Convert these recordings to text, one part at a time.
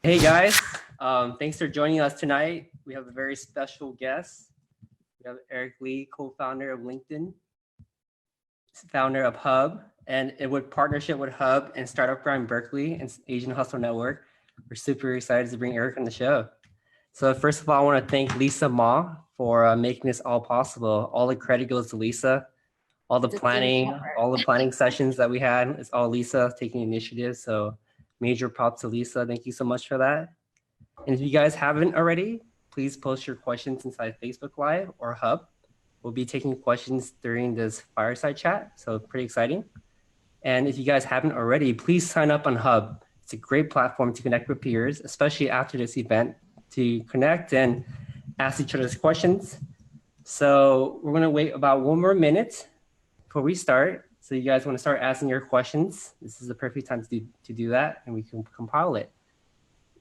Hey guys, thanks for joining us tonight. We have a very special guest. We have Eric Lee, co-founder of LinkedIn, founder of Hub, and with partnership with Hub and Startup Grind Berkeley and Asian Hustle Network, we're super excited to bring Eric on the show. So first of all, I want to thank Lisa Ma for making this all possible. All the credit goes to Lisa. All the planning sessions that we had, it's all Lisa taking initiative. So major props to Lisa. Thank you so much for that. And if you guys haven't already, please post your questions inside Facebook Live or Hub. We'll be taking questions during this fireside chat, so pretty exciting. And if you guys haven't already, please sign up on Hub. It's a great platform to connect with peers, especially after this event, to connect and ask each other's questions. So we're gonna wait about 1 more minute before we start. So you guys wanna start asking your questions. This is the perfect time to do that, and we can compile it.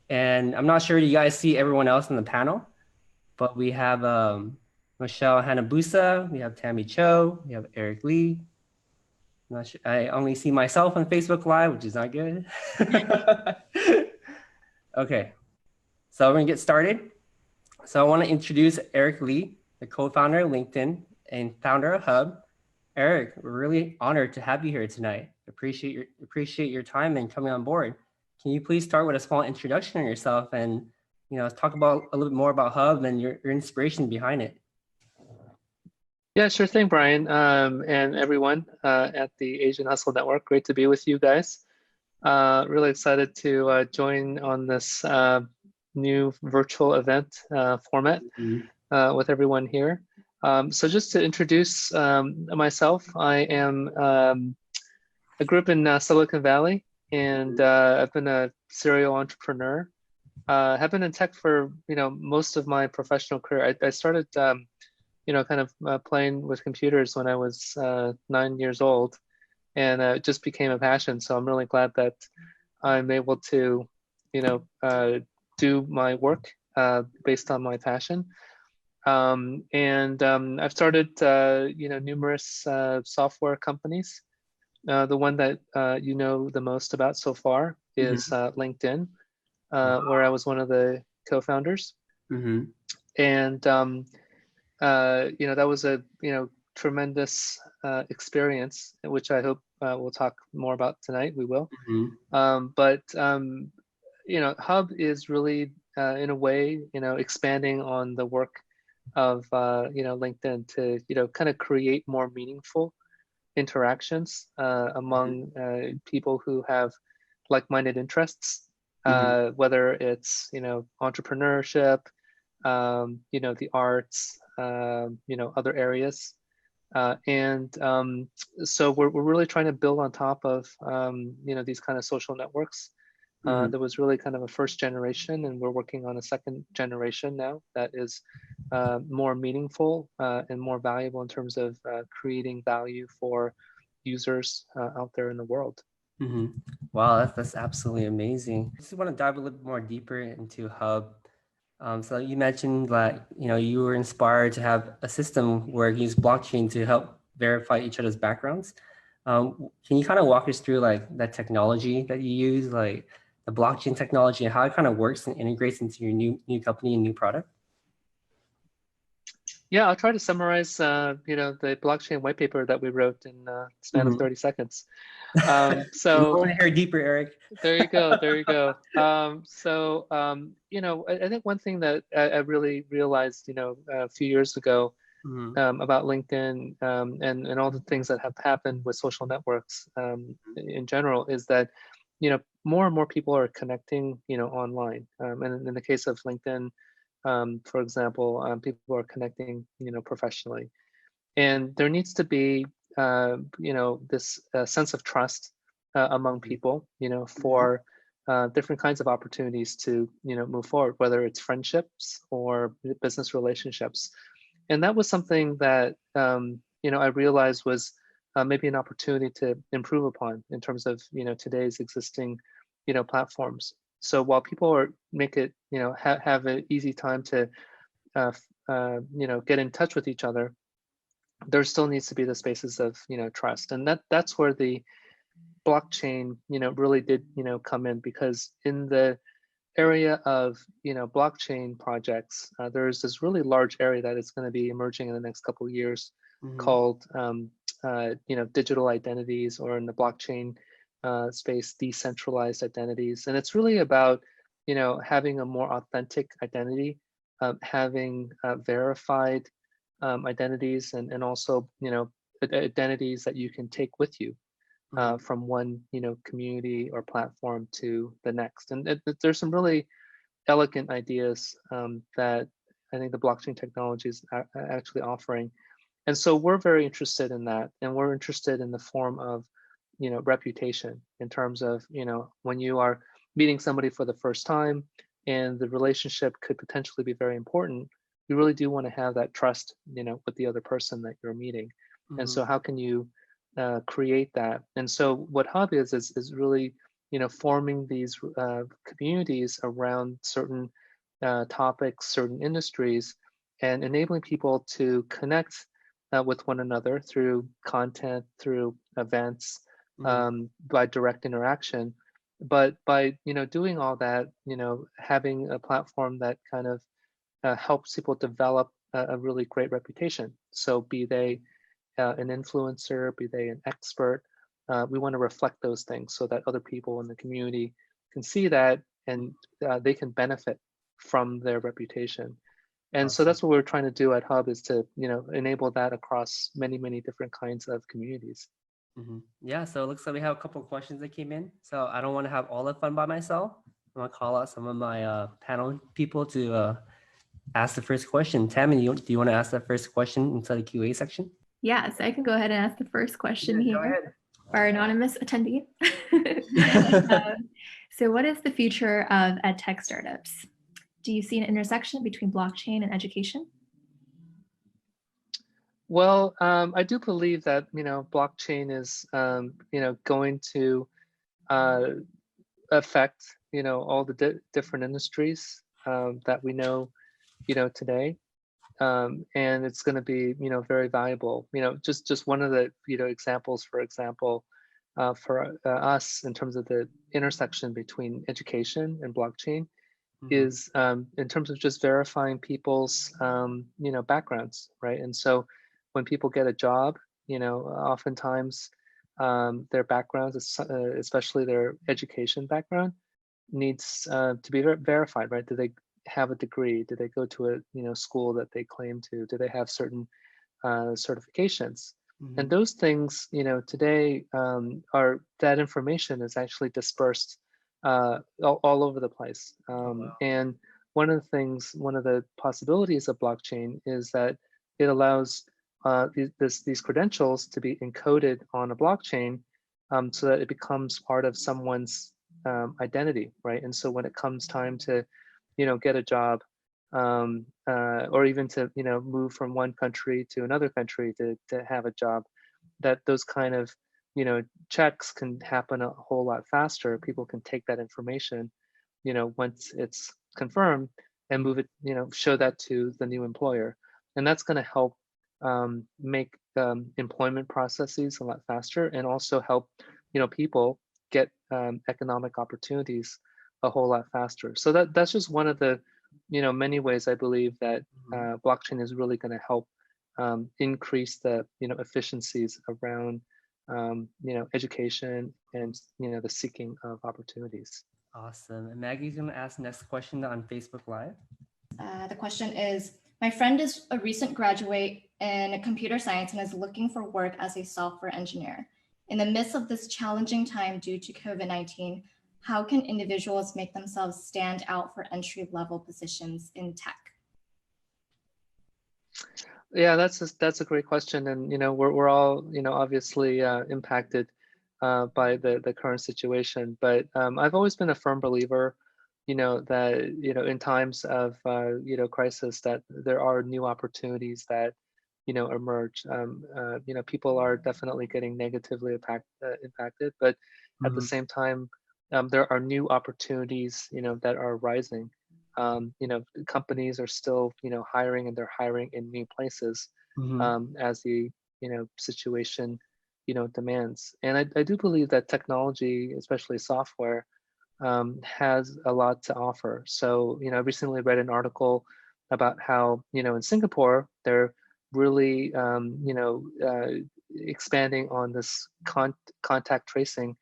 And I'm not sure you guys see everyone else in the panel, but we have Michelle Hanabusa, we have Tammy Cho, we have Eric Lee. I'm not sure, I only see myself on Facebook Live, which is not good. Okay, so we're gonna get started. So I wanna introduce Eric Lee, the co-founder of LinkedIn and founder of Hub. Eric, we're really honored to have you here tonight. Appreciate your time and coming on board. Can you please start with a small introduction on yourself and talk about a little bit more about Hub and your inspiration behind it? Yeah, sure thing, Brian, and everyone at the Asian Hustle Network. Great to be with you guys. Really excited to join on this new virtual event format with everyone here. So just to introduce myself, I am I grew up in Silicon Valley, and I've been a serial entrepreneur. Have been in tech for most of my professional career. I started kind of playing with computers when I was 9 years old, and it just became a passion. So I'm really glad that I'm able to do my work based on my passion. I've started numerous software companies. The one that the most about so far is LinkedIn, where I was one of the co-founders. And that was a tremendous experience, which I hope we'll talk more about tonight. We will. But Hub is really in a way expanding on the work of LinkedIn to kind of create more meaningful interactions among people who have like-minded interests, whether it's entrepreneurship, the arts, other areas, so we're really trying to build on top of these kind of social networks. There was really kind of a first generation, and we're working on a second generation now that is more meaningful and more valuable in terms of creating value for users out there in the world. Wow, that's absolutely amazing. I just want to dive a little bit more deeper into Hub. So you mentioned that you were inspired to have a system where you use blockchain to help verify each other's backgrounds. Can you kind of walk us through like that technology that you use, like the blockchain technology, and how it kind of works and integrates into your new company and new product? Yeah, I'll try to summarize the blockchain white paper that we wrote in a span of 30 seconds. So we want to hear deeper, Eric. There you go. There you go. I think one thing that I really realized, a few years ago about LinkedIn and all the things that have happened with social networks in general is that, more and more people are connecting, online. And in the case of LinkedIn, for example, people are connecting, professionally. And there needs to be, this sense of trust among people, for different kinds of opportunities to, move forward, whether it's friendships or business relationships. And that was something that, I realized was maybe an opportunity to improve upon in terms of, today's existing, platforms. So while people make it, have an easy time to, get in touch with each other, there still needs to be the spaces of, trust. And that's where the blockchain, really did, come in, because in the area of blockchain projects, there's this really large area that is going to be emerging in the next couple of years Mm-hmm. called digital identities, or in the blockchain space, decentralized identities. And it's really about having a more authentic identity, having verified identities, and also identities that you can take with you Mm-hmm. from one community or platform to the next. And there's some really elegant ideas that I think the blockchain technology is actually offering. And so we're very interested in that, and we're interested in the form of reputation, in terms of when you are meeting somebody for the first time and the relationship could potentially be very important. You really do want to have that trust with the other person that you're meeting. And Mm-hmm. so how can you create that? And so what Hub is really forming these communities around certain topics, certain industries, and enabling people to connect with one another through content, through events, Mm-hmm. by direct interaction. But by doing all that, having a platform that kind of helps people develop a really great reputation. So be they an influencer, be they an expert, we want to reflect those things so that other people in the community can see that, and they can benefit from their reputation. And so Awesome. that's what we're trying to do at Hub, is to enable that across many different kinds of communities. Mm-hmm. Yeah, so it looks like we have a couple of questions that came in. So I don't want to have all the fun by myself. I'm gonna call out some of my panel people to ask the first question. Tammy, do you want to ask that first question inside the QA section? Yeah, so I can go ahead and ask the first question Yeah, go here ahead. for our anonymous attendee. So what is the future of ed tech startups? Do you see an intersection between blockchain and education? Well, I do believe that blockchain is going to uh, affect all the different industries that we know today, and it's going to be very valuable. Just one of the examples, for example, for us in terms of the intersection between education and blockchain Mm-hmm. is in terms of just verifying people's backgrounds, right? And so when people get a job, oftentimes their backgrounds, especially their education background, needs to be verified, right? Do they have a degree? Do they go to a school that they claim to? Do they have certain certifications? Mm-hmm. And those things, today are that information is actually dispersed all over the place. Oh, wow. And one of the possibilities of blockchain is that it allows these credentials to be encoded on a blockchain, so that it becomes part of someone's identity, right? And so when it comes time to, get a job, or even to move from one country to another country to have a job, that those kind of checks can happen a whole lot faster. People can take that information once it's confirmed, and move it, show that to the new employer. And that's going to help make employment processes a lot faster, and also help people get economic opportunities a whole lot faster. So that's just one of the many ways I believe that Mm-hmm. blockchain is really going to help increase the efficiencies around education, and the seeking of opportunities. Awesome. And Maggie's gonna ask the next question on Facebook Live. The question is, my friend is a recent graduate in computer science and is looking for work as a software engineer. In the midst of this challenging time due to COVID-19, how can individuals make themselves stand out for entry-level positions in tech? Yeah, that's a great question, and we're all obviously impacted by the current situation. But I've always been a firm believer, that in times of crisis, that there are new opportunities that emerge. People are definitely getting negatively impacted, but at the Mm-hmm. same time, there are new opportunities that are rising. Companies are still hiring, and they're hiring in new places Mm-hmm. as the situation demands. And I do believe that technology, especially software, has a lot to offer. So, I recently read an article about how, in Singapore, they're really, expanding on this contact tracing,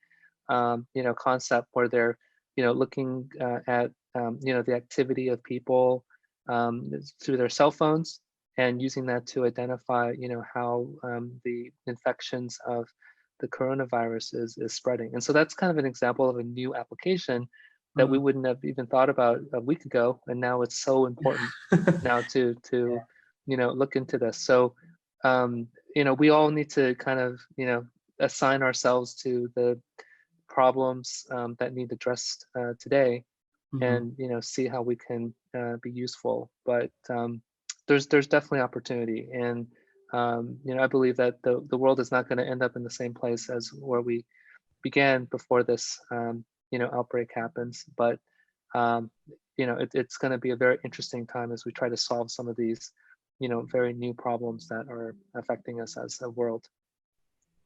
concept where they're, looking at, the activity of people through their cell phones and using that to identify, how the infections of the coronavirus is spreading. And so that's kind of an example of a new application that we wouldn't have even thought about a week ago. And now it's so important now to look into this. So, we all need to kind of, assign ourselves to the problems that need addressed today and, see how we can be useful. But there's definitely opportunity. And I believe that the world is not going to end up in the same place as where we began before this, outbreak happens. But, it's going to be a very interesting time as we try to solve some of these, very new problems that are affecting us as a world.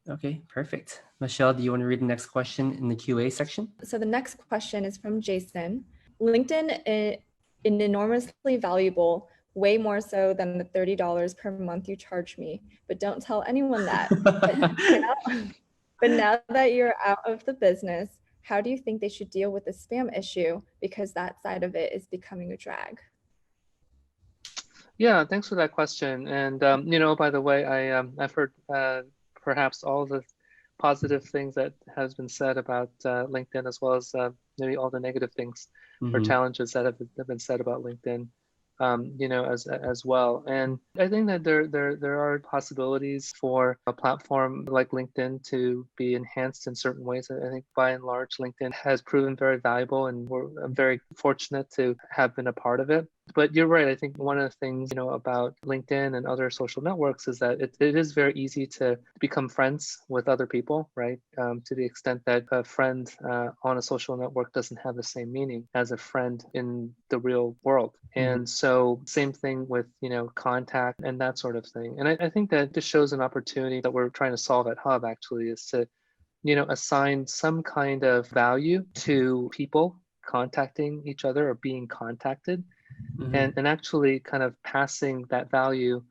Okay, perfect. Michelle, do you want to read the next question in the QA section? So the next question is from Jason. LinkedIn is enormously valuable, way more so than the $30 per month you charge me, but don't tell anyone that. But now that you're out of the business, how do you think they should deal with the spam issue? Because that side of it is becoming a drag. Yeah, thanks for that question. And, by the way, I've heard perhaps all the positive things that has been said about LinkedIn, as well as maybe all the negative things or challenges that have been said about LinkedIn, as well. And I think that there are possibilities for a platform like LinkedIn to be enhanced in certain ways. I think by and large, LinkedIn has proven very valuable, and I'm very fortunate to have been a part of it. But you're right. I think one of the things, about LinkedIn and other social networks is that it is very easy to become friends with other people, right? To the extent that a friend on a social network doesn't have the same meaning as a friend in the real world. And so same thing with, contact and that sort of thing. And I think that this shows an opportunity that we're trying to solve at Hub, actually, is to, assign some kind of value to people contacting each other or being contacted. And actually kind of passing that value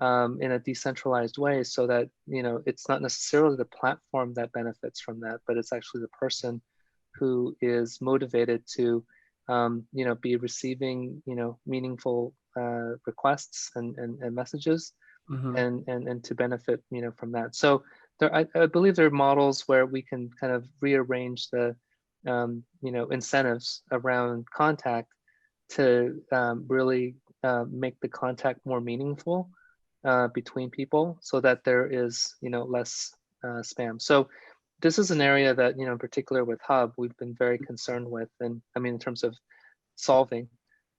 in a decentralized way, so that it's not necessarily the platform that benefits from that, but it's actually the person who is motivated to be receiving meaningful requests and messages and to benefit from that. So I believe there are models where we can kind of rearrange the incentives around contact to really make the contact more meaningful between people, so that there is less spam. So this is an area that in particular with Hub we've been very concerned with, and I mean in terms of solving,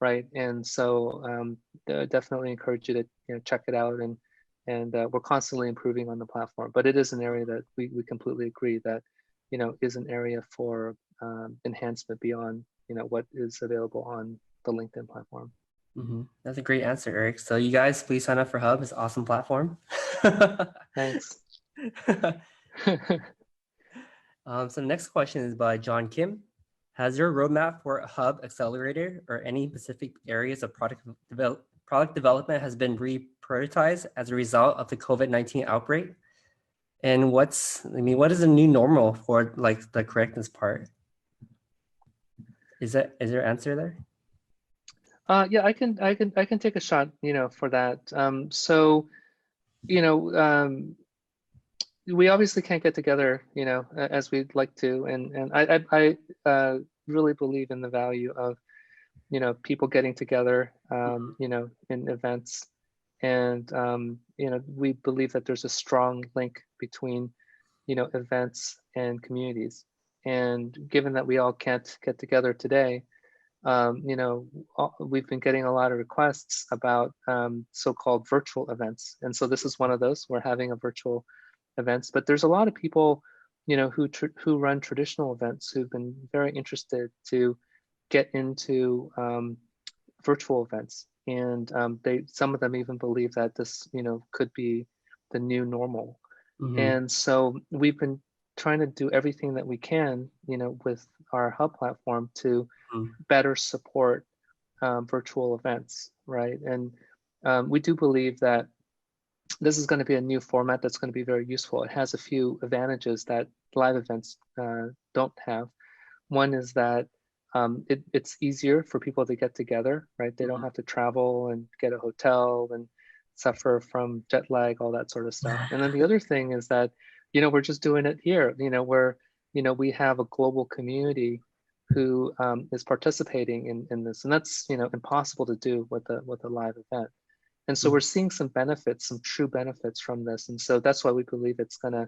right? And so definitely encourage you to check it out, and we're constantly improving on the platform. But it is an area that we completely agree that is an area for enhancement beyond what is available on the LinkedIn platform. That's a great answer, Eric. So you guys, please sign up for Hub. It's an awesome platform. Thanks. So the next question is by John Kim. Has your roadmap for a Hub accelerator or any specific areas of product development has been reprioritized as a result of the COVID-19 outbreak? And what is the new normal for like the correctness part? Is there an answer there? Yeah, I can take a shot, for that. So, we obviously can't get together, as we'd like to, and I really believe in the value of, people getting together, in events, and we believe that there's a strong link between, events and communities. And given that we all can't get together today, we've been getting a lot of requests about so-called virtual events. And so this is one of those. We're having a virtual events, but there's a lot of people, who run traditional events who've been very interested to get into virtual events. And some of them even believe that this, could be the new normal. And so we've been trying to do everything that we can, with our hub platform to better support virtual events, right? And we do believe that this is going to be a new format that's going to be very useful. It has a few advantages that live events don't have. One is that it's easier for people to get together, right? They don't have to travel and get a hotel and suffer from jet lag, all that sort of stuff. And then the other thing is that, we're just doing it here, where, we have a global community who is participating in this. And that's, impossible to do with a live event. And so we're seeing some benefits, some true benefits from this. And so that's why we believe it's going to,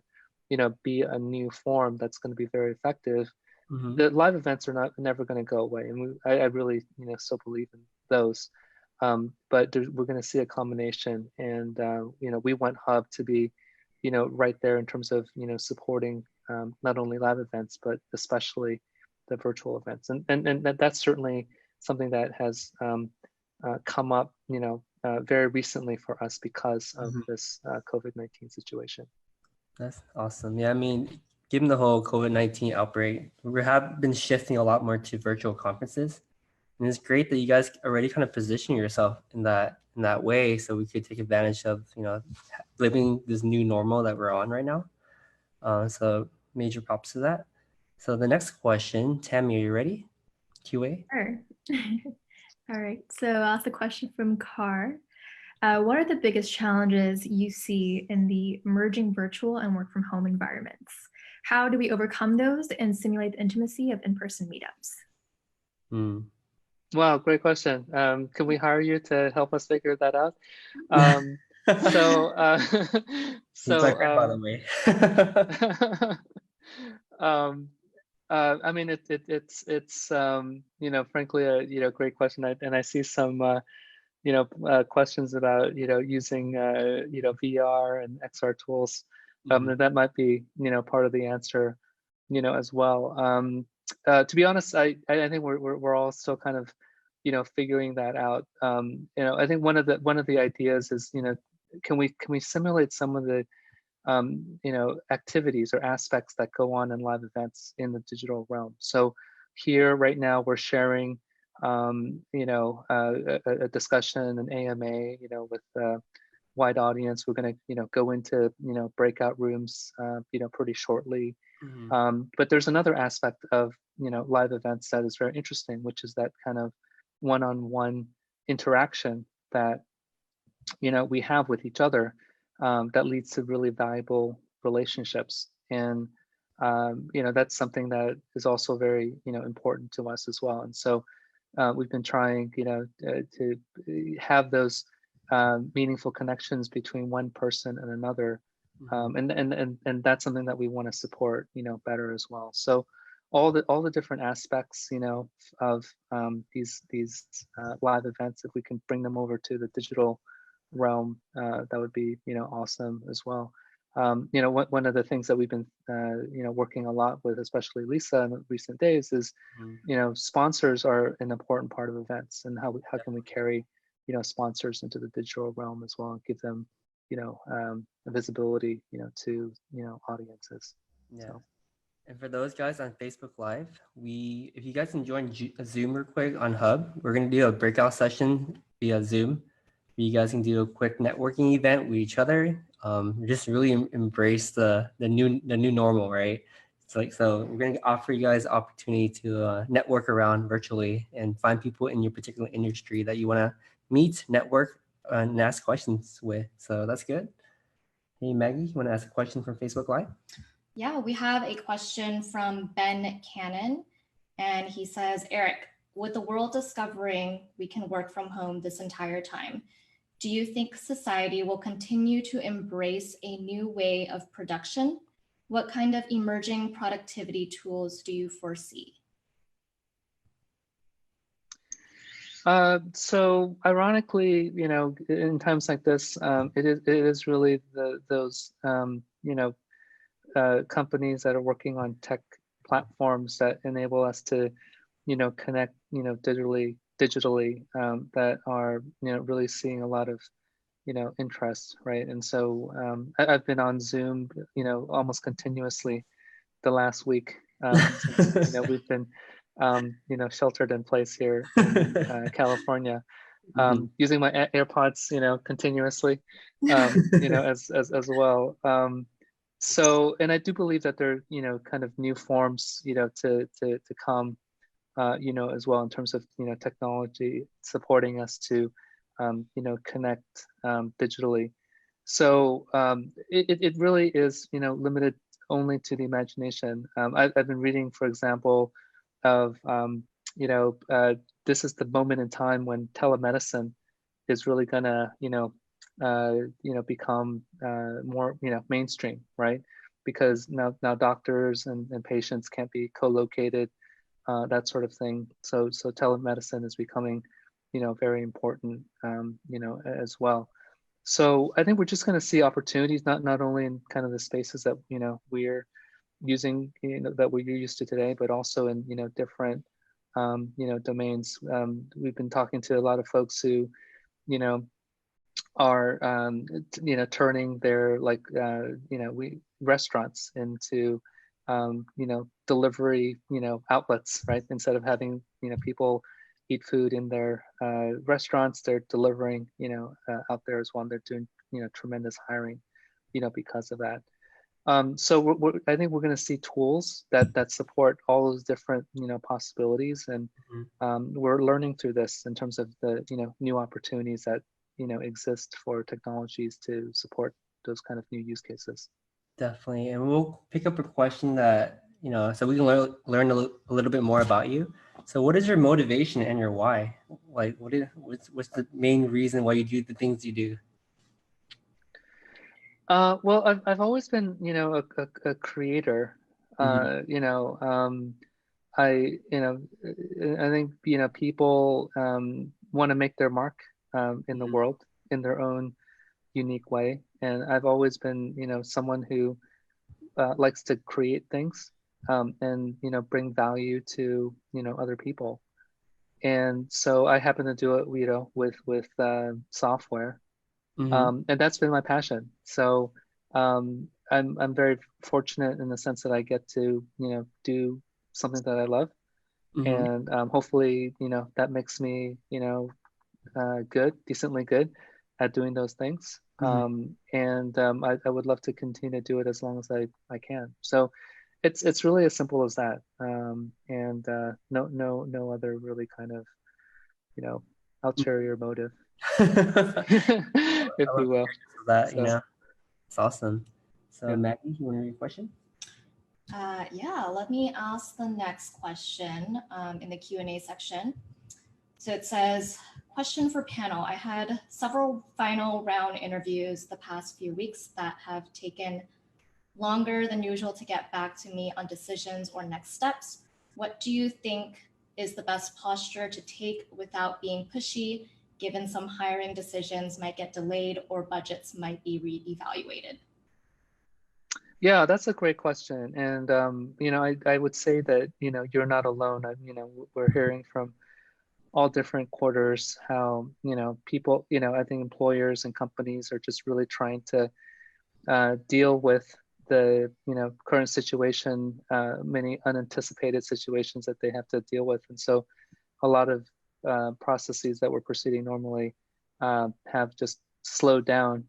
be a new form that's going to be very effective. The live events are never going to go away. And I really, still believe in those. But we're going to see a combination. And, we want Hub to be, right there in terms of, supporting not only live events, but especially the virtual events. And that's certainly something that has come up, very recently for us because of this COVID-19 situation. That's awesome. Yeah, I mean, given the whole COVID-19 outbreak, we have been shifting a lot more to virtual conferences. And it's great that you guys already kind of position yourself in that way, so we could take advantage of, living this new normal that we're on right now. So major props to that. So the next question, Tammy, are you ready? QA? Sure. All right, so I'll ask a question from Car. What are the biggest challenges you see in the emerging virtual and work from home environments? How do we overcome those and simulate the intimacy of in-person meetups? Wow, great question. Can we hire you to help us figure that out? My friend, by the way. I mean, it's frankly a great question. And I see some questions about using VR and XR tools. That might be part of the answer as well. To be honest, I think we're all still kind of figuring that out. I think one of the ideas is can we simulate some of the activities or aspects that go on in live events in the digital realm. So here right now we're sharing a discussion, an AMA, with a wide audience. We're going to go into breakout rooms pretty shortly. But there's another aspect of live events that is very interesting, which is that kind of one-on-one interaction that we have with each other that leads to really valuable relationships. And that's something that is also very important to us as well. And so we've been trying to have those meaningful connections between one person and another. And that's something that we want to support better as well. So all the different aspects of these live events, if we can bring them over to the digital realm, that would be awesome as well. One of the things that we've been working a lot with, especially Lisa in recent days, is sponsors are an important part of events, and how can we carry sponsors into the digital realm as well and give them visibility to audiences. Yeah. So. And for those guys on Facebook Live, if you guys can join Zoom real quick on Hub, we're going to do a breakout session via Zoom. You guys can do a quick networking event with each other. Just really embrace the new normal, right? So we're going to offer you guys opportunity to network around virtually and find people in your particular industry that you want to meet, network, and ask questions with. So that's good. Hey, Maggie, you want to ask a question from Facebook Live? Yeah, we have a question from Ben Cannon, and he says, Eric, with the world discovering we can work from home this entire time, do you think society will continue to embrace a new way of production? What kind of emerging productivity tools do you foresee? So ironically, in times like this, it is really those companies that are working on tech platforms that enable us to connect digitally that are really seeing a lot of interest, right? And so I've been on Zoom almost continuously the last week since we've been sheltered in place here in California, using my AirPods continuously, as well. So, and I do believe that there are kind of new forms to come as well, in terms of technology supporting us to connect digitally. So it really is limited only to the imagination. I've been reading, for example, of this is the moment in time when telemedicine is really gonna become more mainstream, right? Because now doctors and patients can't be co-located, that sort of thing. So telemedicine is becoming very important as well. So I think we're just going to see opportunities, not only in kind of the spaces that we're using, that we're used to today, but also in different domains. We've been talking to a lot of folks who are turning their restaurants into delivery outlets, right? Instead of having people eat food in their restaurants, they're delivering out there as well. They're doing tremendous hiring because of that. So I think we're going to see tools that support all those different possibilities, and we're learning through this in terms of the new opportunities that exist for technologies to support those kind of new use cases. Definitely, and we'll pick up a question that so we can learn a little bit more about you. So, what is your motivation and your why? Like, what's the main reason why you do the things you do? Well, I've always been a creator. I think people want to make their mark in the world in their own unique way, and I've always been someone who likes to create things and bring value to other people. And so I happen to do it with software, and that's been my passion. So I'm very fortunate in the sense that I get to do something that I love, and hopefully that makes me decently good at doing those things. And I would love to continue to do it as long as I can. So it's really as simple as that. And no other really kind of ulterior motive, if you will. That it's awesome. So Yeah. Maggie, you want to read a question? Yeah, let me ask the next question in the Q&A section. So it says, question for panel. I had several final round interviews the past few weeks that have taken longer than usual to get back to me on decisions or next steps. What do you think is the best posture to take without being pushy, given some hiring decisions might get delayed or budgets might be reevaluated? Yeah, that's a great question. And, I would say that, you're not alone. We're hearing from all different quarters how, people, I think employers and companies are just really trying to deal with the, current situation, many unanticipated situations that they have to deal with. And so a lot of processes that were proceeding normally have just slowed down,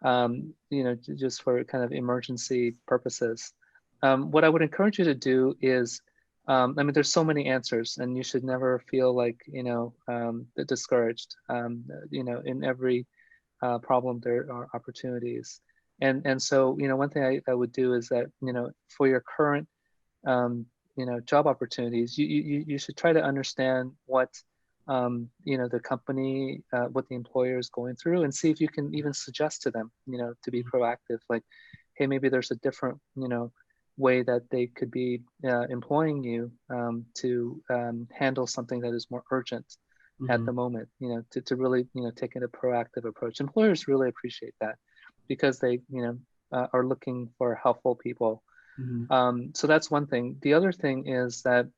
just for kind of emergency purposes. What I would encourage you to do is, there's so many answers, and you should never feel like, discouraged. In every problem, there are opportunities. And so, one thing I would do is that, for your current, job opportunities, you should try to understand what, the company, what the employer is going through, and see if you can even suggest to them, to be proactive. Like, hey, maybe there's a different, way that they could be employing you to handle something that is more urgent at the moment, to really, take a proactive approach. Employers really appreciate that because they, are looking for helpful people. So that's one thing. The other thing is that,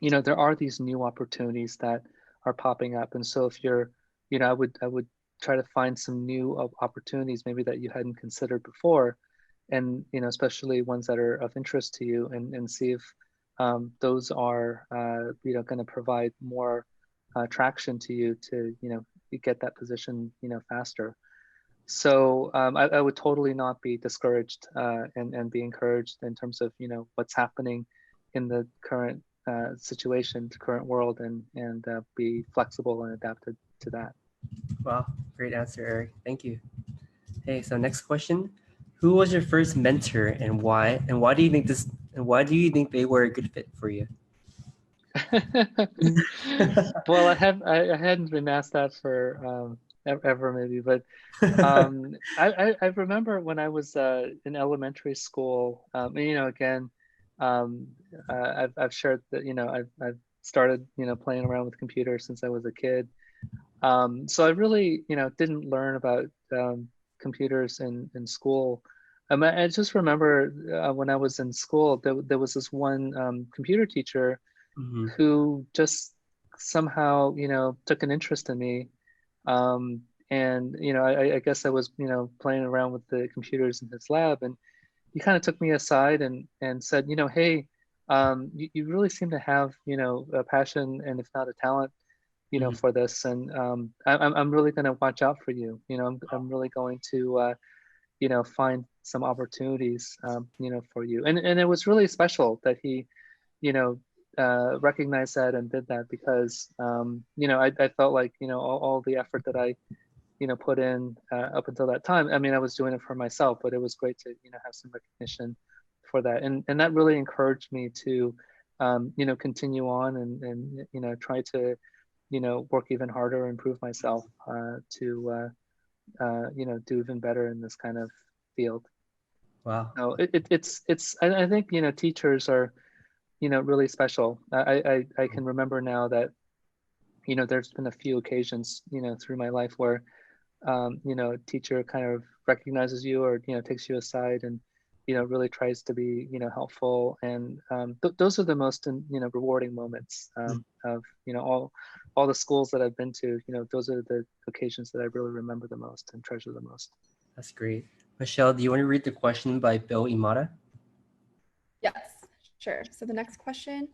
there are these new opportunities that are popping up. And so if you're, I would try to find some new opportunities maybe that you hadn't considered before, and especially ones that are of interest to you, and see if those are going to provide more traction to you to you get that position faster. So I would totally not be discouraged and be encouraged in terms of what's happening in the current situation, the current world, and be flexible and adapted to that. Wow, great answer, Eric. Thank you. Hey, so next question: who was your first mentor, and why? And why do you think this? And why do you think they were a good fit for you? Well, I hadn't been asked that for ever maybe, but I remember when I was in elementary school, and, again, I've shared that I've started playing around with computers since I was a kid. So I really didn't learn about computers in school. I just remember when I was in school, there was this one computer teacher who just somehow took an interest in me. And I guess I was playing around with the computers in his lab, and he kind of took me aside and said, hey, you really seem to have a passion, and if not a talent for this, and I'm really going to watch out for you. I'm really going to find some opportunities for you. And it was really special that he recognized that and did that, because I felt like all the effort that I put in up until that time. I mean, I was doing it for myself, but it was great to have some recognition for that, and that really encouraged me to continue on and try to work even harder, improve myself to do even better in this kind of field. Wow. So I think teachers are really special. I can remember now that there's been a few occasions through my life where a teacher kind of recognizes you, or takes you aside and really tries to be helpful, and those are the most rewarding moments of all the schools that I've been to. Those are the occasions that I really remember the most and treasure the most. That's great. Michelle, do you want to read the question by Bill Imada? Yes, sure. So the next question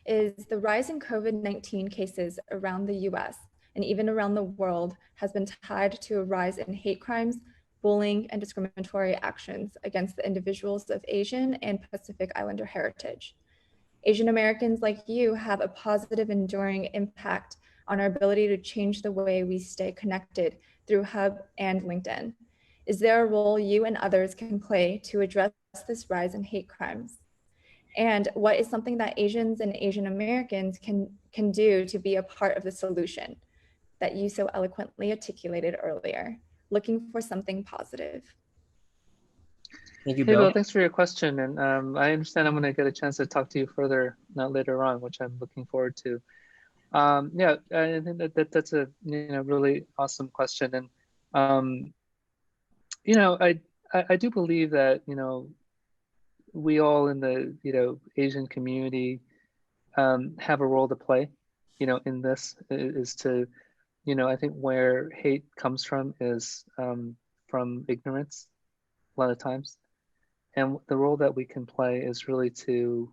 is: the rise in COVID-19 cases around the US and even around the world has been tied to a rise in hate crimes, bullying, and discriminatory actions against the individuals of Asian and Pacific Islander heritage. Asian Americans like you have a positive, enduring impact on our ability to change the way we stay connected through Hub and LinkedIn. Is there a role you and others can play to address this rise in hate crimes? And what is something that Asians and Asian Americans can do to be a part of the solution that you so eloquently articulated earlier? Looking for something positive. Thank you, Hey, Bill. Bill, thanks for your question. And I understand I'm going to get a chance to talk to you further later on, which I'm looking forward to. Yeah, I think that's a really awesome question. And I do believe that we all in the Asian community have a role to play in this, is to I think where hate comes from is from ignorance a lot of times, and the role that we can play is really to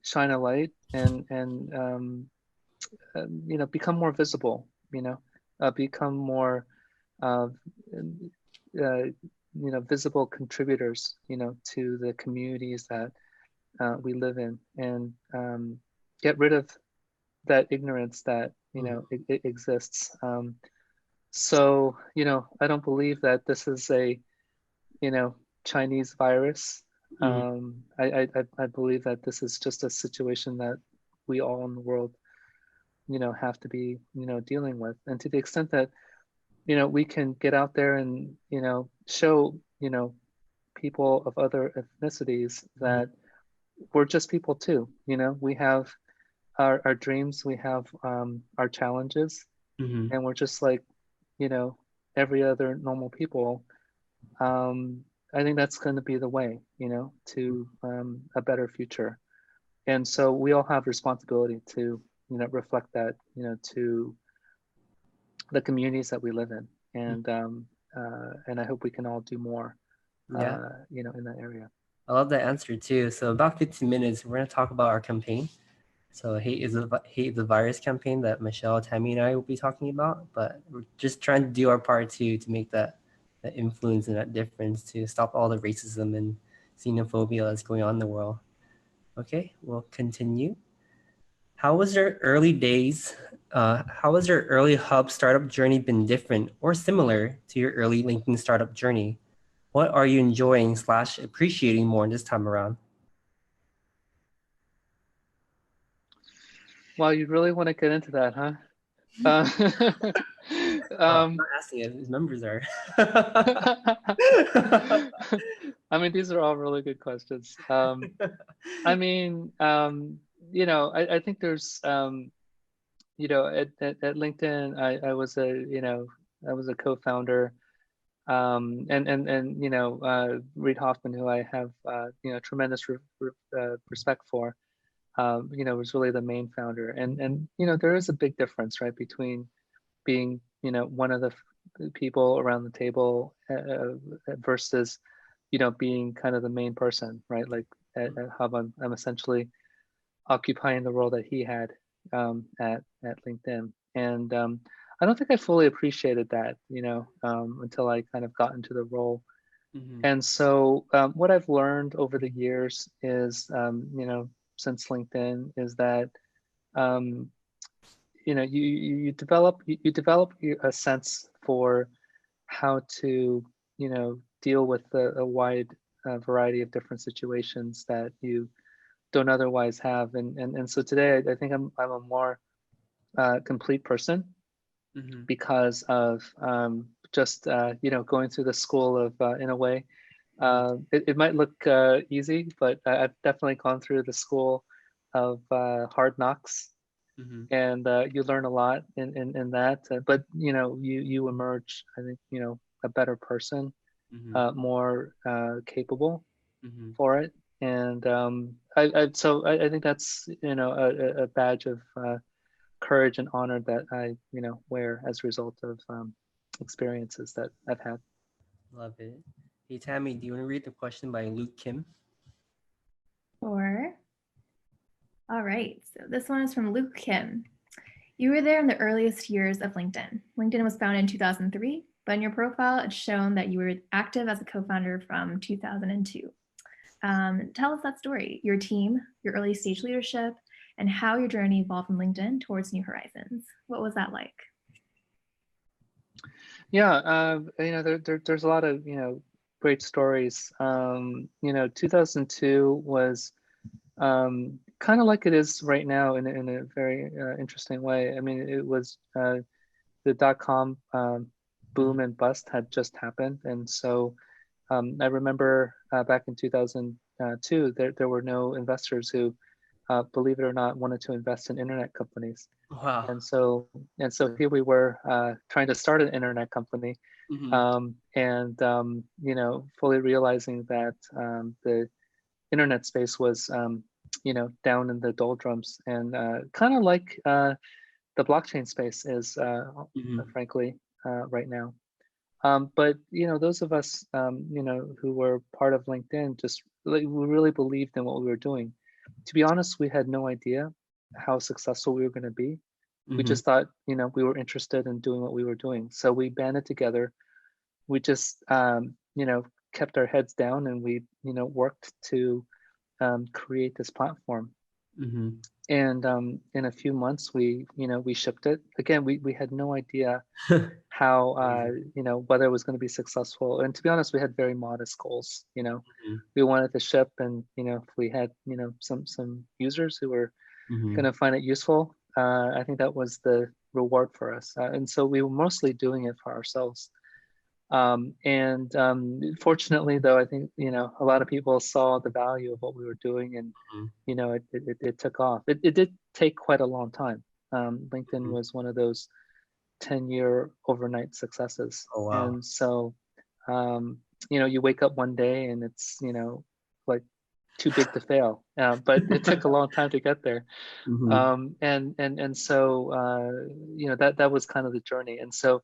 shine a light and become more visible, become more visible contributors to the communities that we live in, and get rid of that ignorance that it exists. So I don't believe that this is a Chinese virus. I believe that this is just a situation that we all in the world have to be dealing with. And to the extent that we can get out there and show people of other ethnicities that we're just people too. We have our dreams, we have our challenges, and we're just like every other normal people. I think that's going to be the way to a better future. And so we all have responsibility to reflect that to the communities that we live in. And and I hope we can all do more, Yeah. in that area. I love that answer too. So about 15 minutes, we're going to talk about our campaign. So Hate is the Virus campaign that Michelle, Tammy, and I will be talking about. But we're just trying to do our part too to make that influence and that difference to stop all the racism and xenophobia that's going on in the world. Okay, we'll continue. How was your early days? How has your early hub startup journey been different or similar to your early LinkedIn startup journey? What are you enjoying / appreciating more this time around? Wow, you really want to get into that, huh? I'm not asking if his members are. I mean, these are all really good questions. I mean, I think there's, at LinkedIn, I was a co-founder, and Reid Hoffman, who I have tremendous respect for, was really the main founder, and there is a big difference, right, between being one of the people around the table versus being kind of the main person, right? Like at Hub, I'm essentially occupying the role that he had at LinkedIn, and I don't think I fully appreciated that, until I kind of got into the role. And so what I've learned over the years is, since LinkedIn, is that you develop a sense for how to deal with a wide variety of different situations that you don't otherwise have, and so today I think I'm a more complete person because of just going through the school of in a way. It might look easy, but I've definitely gone through the school of hard knocks. And you learn a lot in that, but you emerge, I think, a better person, more capable for it. And I think that's a badge of courage and honor that I wear as a result of experiences that I've had. Love it. Hey Tammy, do you want to read the question by Luke Kim? Sure. All right, so this one is from Luke Kim. You were there in the earliest years of LinkedIn. LinkedIn was founded in 2003, but in your profile, it's shown that you were active as a co-founder from 2002. Tell us that story, your team, your early stage leadership, and how your journey evolved from LinkedIn towards new horizons. What was that like? Yeah, there's a lot of great stories. 2002 was kind of like it is right now in a very interesting way. I mean, it was the .com boom and bust had just happened, and so I remember back in 2002 there were no investors who, believe it or not, wanted to invest in internet companies. Wow. And so here we were trying to start an internet company, fully realizing that the internet space was down in the doldrums, and kind of like the blockchain space is frankly right now. But those of us who were part of LinkedIn, just we really believed in what we were doing. To be honest, we had no idea how successful we were going to be. We just thought we were interested in doing what we were doing, so we banded together. We just kept our heads down, and we worked to create this platform. And in a few months we shipped it. Again, we had no idea how whether it was going to be successful, and to be honest, we had very modest goals. We wanted to ship, and if we had some users who were going to find it useful, I think that was the reward for us. And so we were mostly doing it for ourselves. Fortunately, though, I think a lot of people saw the value of what we were doing, and it took off. It did take quite a long time. LinkedIn was one of those 10-year overnight successes. Oh, wow. And so you wake up one day and it's like too big to fail, but it took a long time to get there. So that was kind of the journey. And so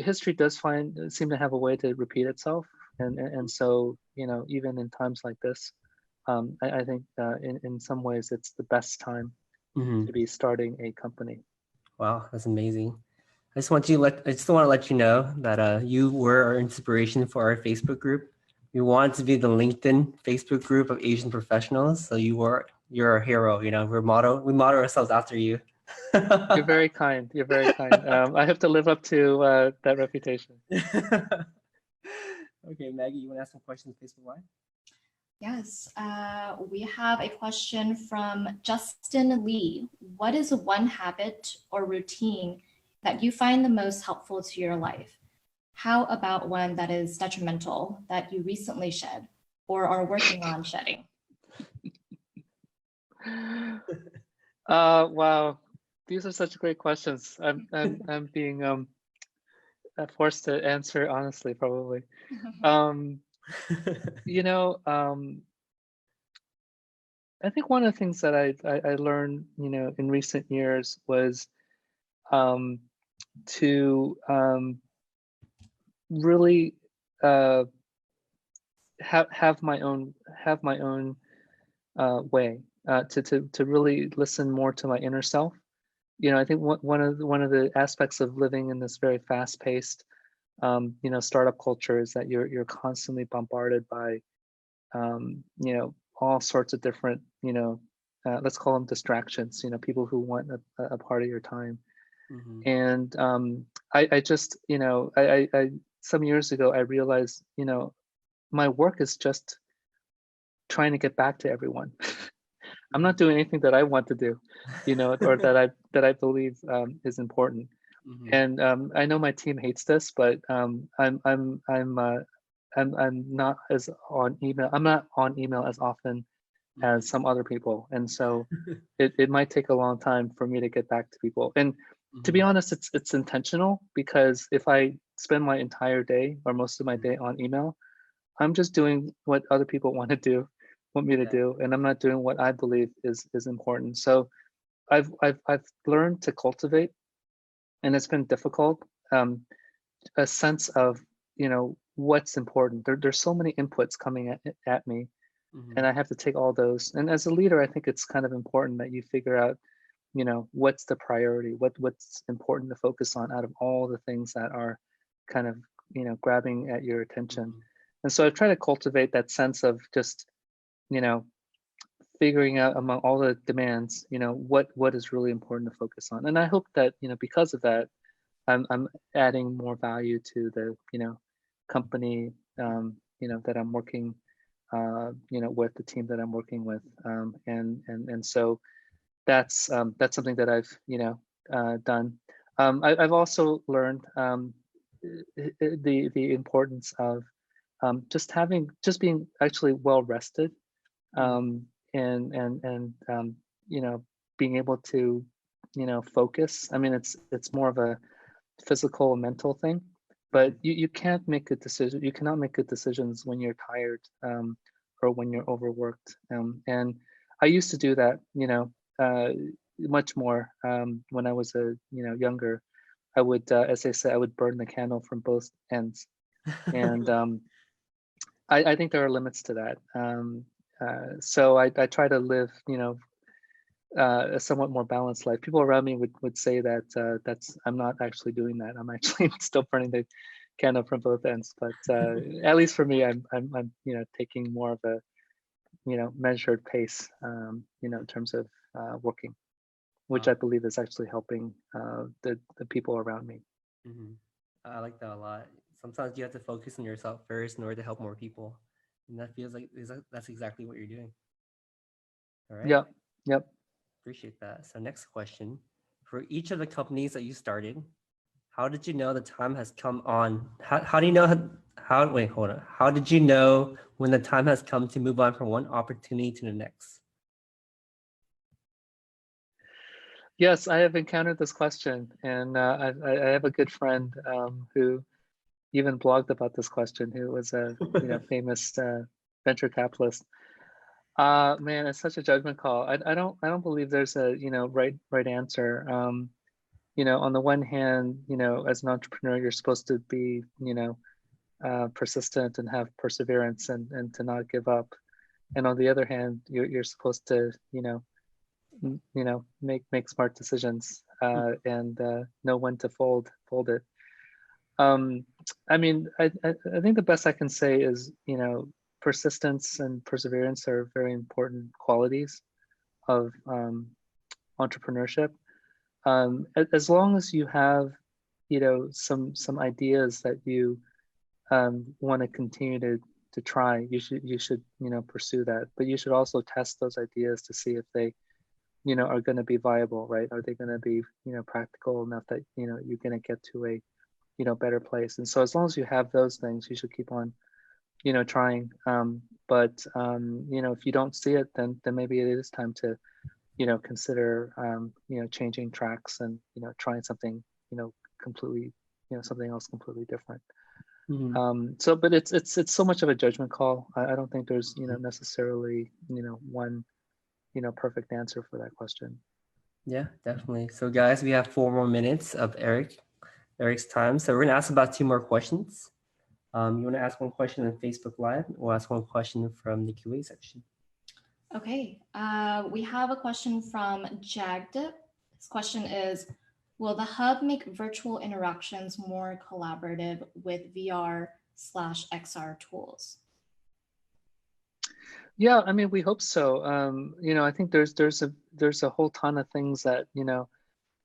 history does seem to have a way to repeat itself, and so even in times like this, I think in some ways it's the best time to be starting a company. Wow, that's amazing. I just want to let you know that you were our inspiration for our Facebook group. We wanted to be the LinkedIn Facebook group of Asian professionals. So you're our hero. We model ourselves after you. You're very kind. You're very kind. I have to live up to that reputation. Okay, Maggie, you want to ask some questions Facebook Live? Yes, we have a question from Justin Lee. What is one habit or routine that you find the most helpful to your life? How about one that is detrimental that you recently shed or are working on shedding? Wow, these are such great questions. I'm being forced to answer honestly, probably. I think one of the things that I learned, in recent years was to really have my own way, to really listen more to my inner self. I think one of the aspects of living in this very fast-paced startup culture is that you're constantly bombarded by all sorts of different let's call them distractions, people who want a part of your time. And I just I some years ago I realized my work is just trying to get back to everyone. I'm not doing anything that I want to do, or that I believe is important. And I know my team hates this, but I'm not as on email. I'm not on email as often as some other people, and so it might take a long time for me to get back to people. And to be honest, it's intentional, because if I spend my entire day or most of my day on email, I'm just doing what other people want me to do, and I'm not doing what I believe is important. So I've learned to cultivate, and it's been difficult, a sense of what's important. There's so many inputs coming at me, and I have to take all those. And as a leader, I think it's kind of important that you figure out what's the priority, what's important to focus on out of all the things that are kind of grabbing at your attention. And so I try to cultivate that sense of just figuring out among all the demands what is really important to focus on. And I hope that because of that, I'm adding more value to the company that I'm working with, the team that I'm working with, and so that's something that I've done. I've also learned the importance of just being actually well rested, and being able to focus. I mean, it's more of a physical and mental thing, but you can't make good decisions. You cannot make good decisions when you're tired, or when you're overworked. And I used to do that, much more when I was younger. I would, as they say, I would burn the candle from both ends. And I think there are limits to that. So I try to live, a somewhat more balanced life. People around me would say that I'm not actually doing that. I'm actually still burning the candle from both ends. But at least for me, I'm taking more of a measured pace, in terms of working, which I believe is actually helping the people around me. I like that a lot. Sometimes you have to focus on yourself first in order to help more people, and that feels like that's exactly what you're doing. All right. Yep. Appreciate that. So next question: for each of the companies that you started, how did you know the time has come on? How do you know wait, hold on. How did you know when the time has come to move on from one opportunity to the next? Yes, I have encountered this question, and I have a good friend who even blogged about this question, who was a famous venture capitalist. Man, it's such a judgment call. I don't believe there's a right answer. on the one hand, as an entrepreneur, you're supposed to be, persistent and have perseverance and to not give up. And on the other hand, you're supposed to, make smart decisions and know when to fold it. I mean, I think the best I can say is, persistence and perseverance are very important qualities of entrepreneurship. As long as you have, some ideas that you want to continue to try, you should pursue that. But you should also test those ideas to see if they are going to be viable, right? Are they going to be practical enough that you're going to get to a better place? And so as long as you have those things, you should keep on trying. But if you don't see it, then maybe it is time to consider changing tracks and trying something completely something else completely different. So but it's so much of a judgment call. I don't think there's necessarily one perfect answer for that question. Yeah, definitely. So guys, we have 4 more minutes of Eric's time. So we're gonna ask about 2 more questions. You want to ask one question on Facebook Live or ask one question from the QA section? Okay, we have a question from Jagd. This question is, will the hub make virtual interactions more collaborative with VR/XR tools? Yeah, I mean, we hope so. I think there's a whole ton of things that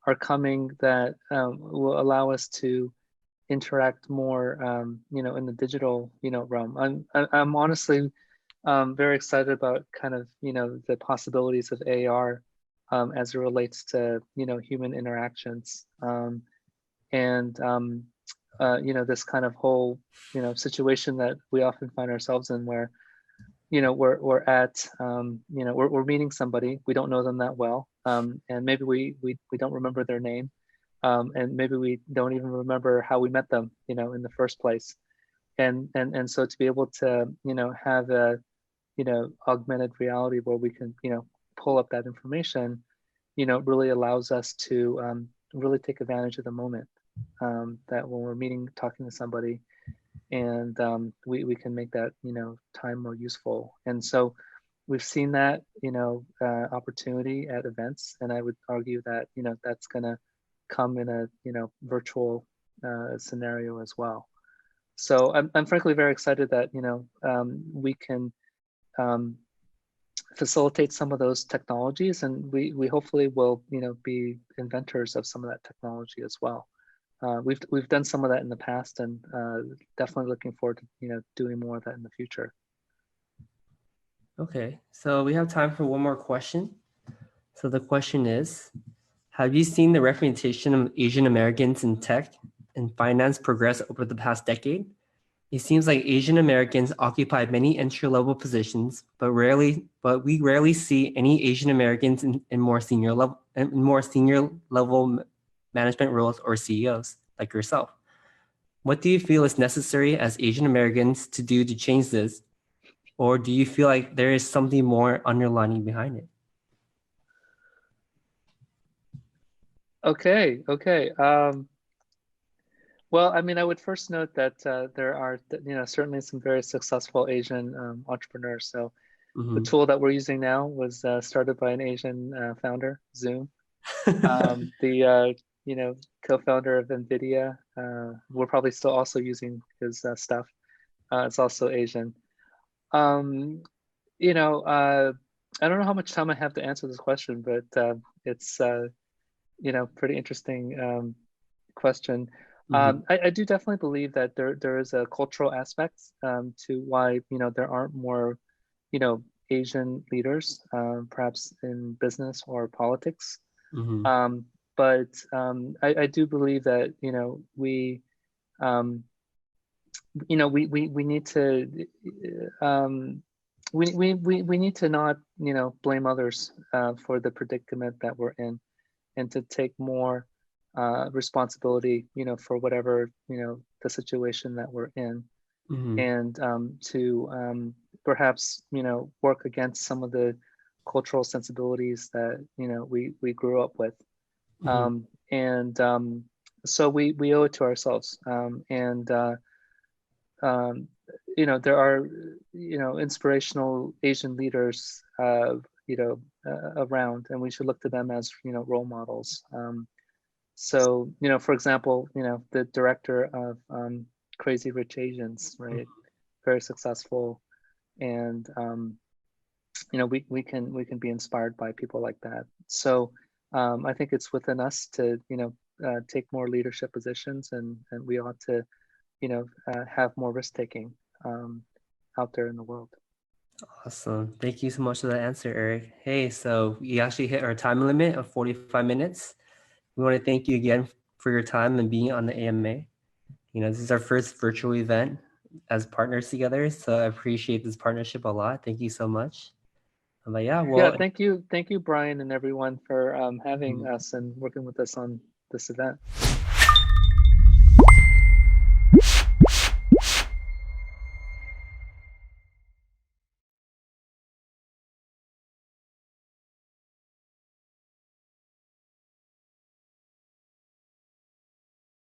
are coming that will allow us to interact more, in the digital realm. I'm honestly very excited about kind of the possibilities of AR as it relates to human interactions, and this kind of whole situation that we often find ourselves in, where we're at we're meeting somebody, we don't know them that well, and maybe we don't remember their name, and maybe we don't even remember how we met them in the first place, and so to be able to have a augmented reality where we can pull up that information really allows us to really take advantage of the moment, that when we're talking to somebody, and we can make that time more useful. And so we've seen that opportunity at events, and I would argue that that's going to come in a virtual scenario as well. So I'm frankly very excited that we can facilitate some of those technologies, and we hopefully will be inventors of some of that technology as well. We've done some of that in the past, and definitely looking forward to doing more of that in the future. Okay, so we have time for one more question. So the question is, have you seen the representation of Asian Americans in tech and finance progress over the past decade? It seems like Asian Americans occupy many entry-level positions, but we rarely see any Asian Americans in more senior level management roles or CEOs like yourself. What do you feel is necessary as Asian Americans to do to change this? Or do you feel like there is something more underlining behind it? Okay. Well, I mean, I would first note that there are certainly some very successful Asian entrepreneurs. So the tool that we're using now was started by an Asian founder, Zoom. The co-founder of NVIDIA. We're probably still also using his stuff. It's also Asian. I don't know how much time I have to answer this question, but it's pretty interesting question. I do definitely believe that there is a cultural aspect to why there aren't more Asian leaders, perhaps in business or politics. But I do believe that we need to we need to not blame others for the predicament that we're in, and to take more responsibility for whatever the situation that we're in, and to perhaps work against some of the cultural sensibilities that we grew up with. So we owe it to ourselves. There are, inspirational Asian leaders, around, and we should look to them as, role models. So, for example, the director of Crazy Rich Asians, right? Very successful. And, we can be inspired by people like that. So I think it's within us to, take more leadership positions, and we ought to, have more risk taking out there in the world. Awesome. Thank you so much for that answer, Eric. Hey, so we actually hit our time limit of 45 minutes. We want to thank you again for your time and being on the AMA. This is our first virtual event as partners together, so I appreciate this partnership a lot. Thank you so much. But Thank you, Brian, and everyone for having us and working with us on this event.